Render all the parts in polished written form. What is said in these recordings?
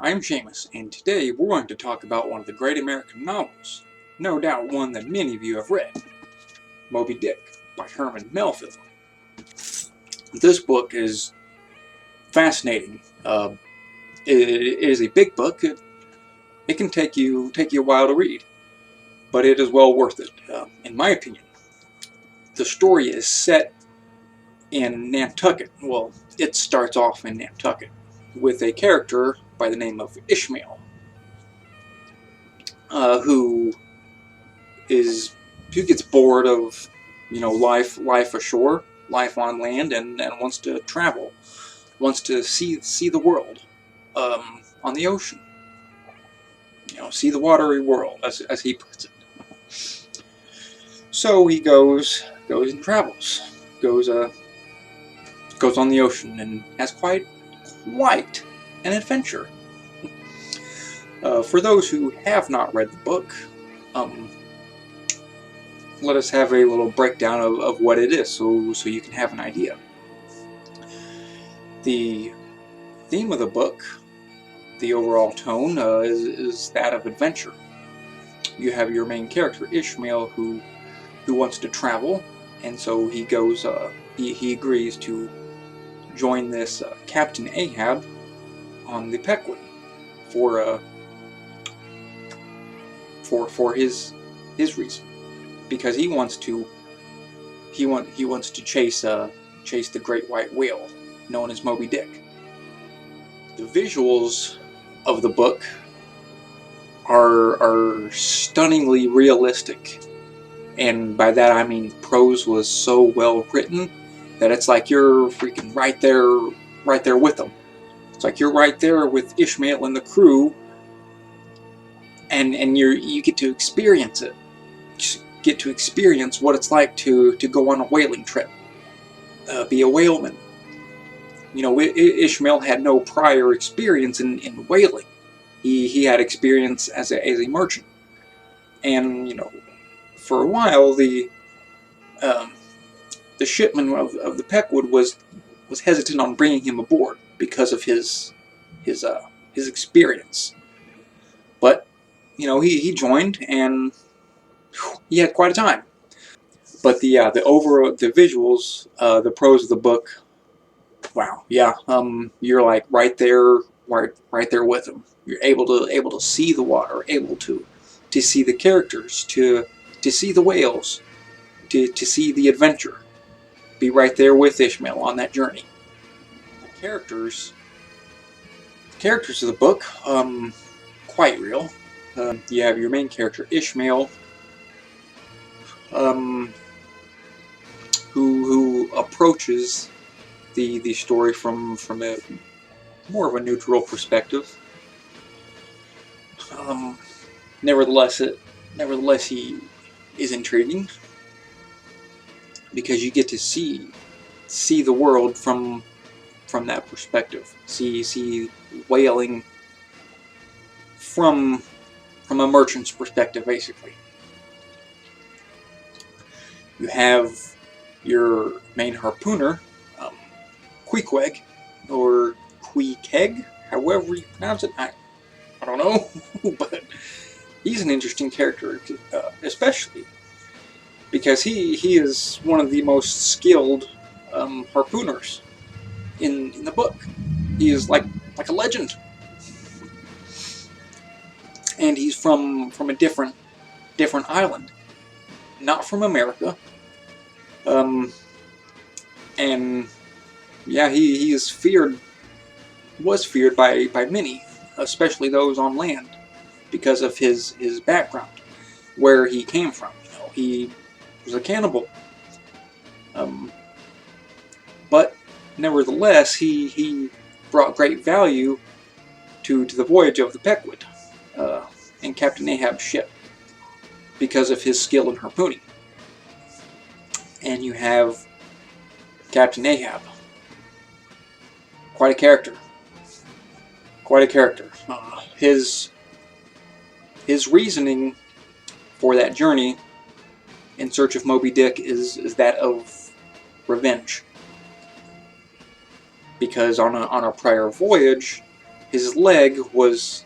I'm Seamus, and today we're going to talk about one of the great American novels, no doubt one that many of you have read, Moby Dick by Herman Melville. This book is fascinating. It is a big book. It can take you a while to read, but it is well worth it, in my opinion. The story is set in Nantucket. Well, it starts off in Nantucket with a character by the name of Ishmael, who gets bored of life ashore, life on land, and wants to travel, wants to see the world, on the ocean. See the watery world, as he puts it. So he goes and travels, goes on the ocean, and has quite an adventure. For those who have not read the book, let us have a little breakdown of what it is, so you can have an idea. The theme of the book, the overall tone, is that of adventure. You have your main character, Ishmael, who wants to travel, and so he goes. He agrees to join this Captain Ahab on the Pequod for his reason, because he wants to chase the great white whale known as Moby Dick. The visuals of the book are stunningly realistic, and by that I mean the prose was so well written that it's like you're freaking right there with them. It's like you're right there with Ishmael and the crew, and you get to experience it. Get to experience what it's like to go on a whaling trip, be a whaleman. Ishmael had no prior experience in whaling. He had experience as a merchant, and for a while the shipman of the Pequod was hesitant on bringing him aboard because of his experience. But he joined, and he had quite a time. But the visuals, the prose of the book, wow, yeah, you're like right there with them. You're able to see the water, able to see the characters, to see the whales, to see the adventure. Be right there with Ishmael on that journey. The characters of the book, quite real. You have your main character Ishmael, who approaches the story from a more of a neutral perspective. Nevertheless, he is intriguing because you get to see the world from that perspective. See whaling from a merchant's perspective, basically. You have your main harpooner, Queequeg, or Queequeg, however you pronounce it. I don't know, but he's an interesting character, especially because he is one of the most skilled harpooners in the book. He is like a legend, and he's from a different island, not from America. And yeah, he is was feared by many, especially those on land, because of his background, where he came from. He was a cannibal. But nevertheless, he brought great value to the voyage of the Pequod and Captain Ahab's ship because of his skill in harpooning. And you have Captain Ahab. Quite a character. His reasoning for that journey in search of Moby Dick is that of revenge. Because on a prior voyage, his leg was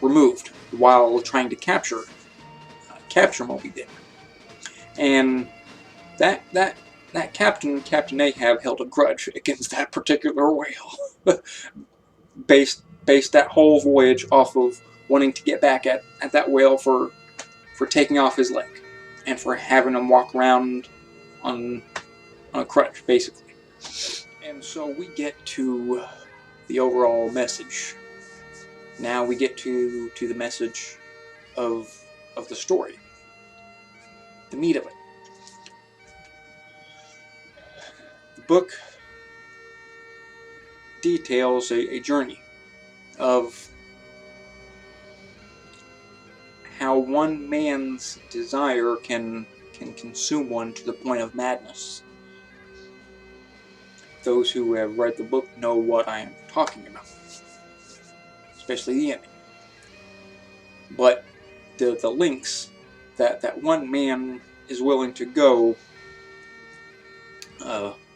removed while trying to capture Moby Dick, and that Captain Ahab, held a grudge against that particular whale, based that whole voyage off of wanting to get back at that whale for taking off his leg and for having him walk around on a crutch, basically. And so we get to the overall message. Now we get to the message of the story, the meat of it. The book details a journey of how one man's desire can consume one to the point of madness. Those who have read the book know what I am talking about, especially the ending. But the lengths that one man is willing to go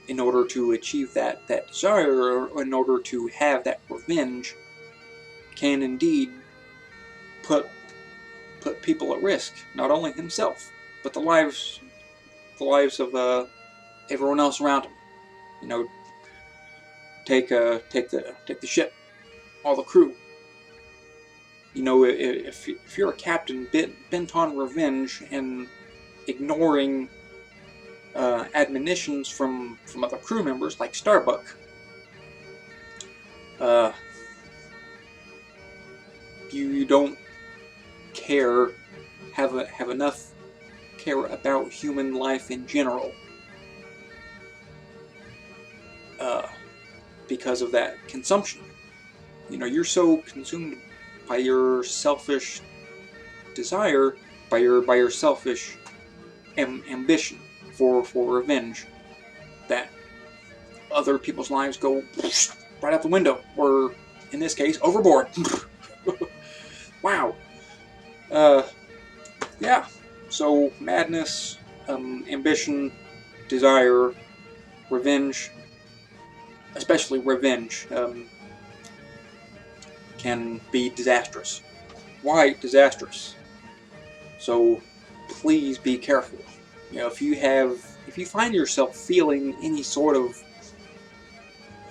in order to achieve that desire, or in order to have that revenge, can indeed put people at risk. Not only himself, but the lives of everyone else around him. You know, take the ship, all the crew. You know, if you're a captain bent on revenge and ignoring admonitions from other crew members like Starbuck, you don't have enough care about human life in general, because of that consumption. You know, you're so consumed by your selfish desire, by your selfish ambition for revenge, that other people's lives go right out the window, or in this case, overboard. Wow. Yeah. So madness, ambition, desire, revenge, especially revenge, can be disastrous. Why disastrous? So please be careful. You know, if you find yourself feeling any sort of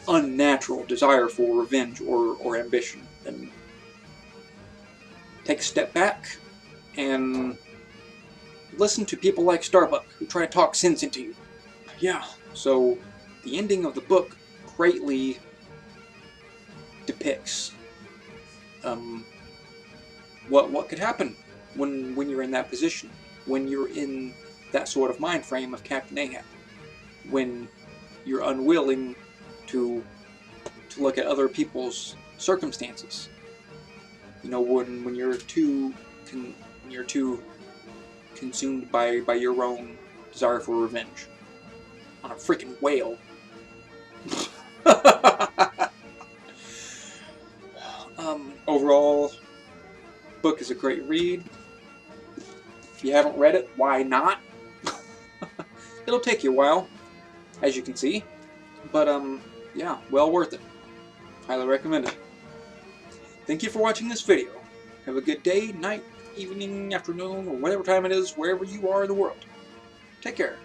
unnatural desire for revenge or ambition, then take a step back and listen to people like Starbuck, who try to talk sense into you. Yeah, so the ending of the book greatly depicts what could happen when you're in that position, when you're in that sort of mind frame of Captain Ahab, when you're unwilling to look at other people's circumstances. You know, when you're too consumed by your own desire for revenge on a freaking whale. Overall, book is a great read. If you haven't read it, why not? It'll take you a while, as you can see, but yeah, well worth it. Highly recommend it. Thank you for watching this video. Have a good day, night, evening, afternoon, or whatever time it is, wherever you are in the world. Take care.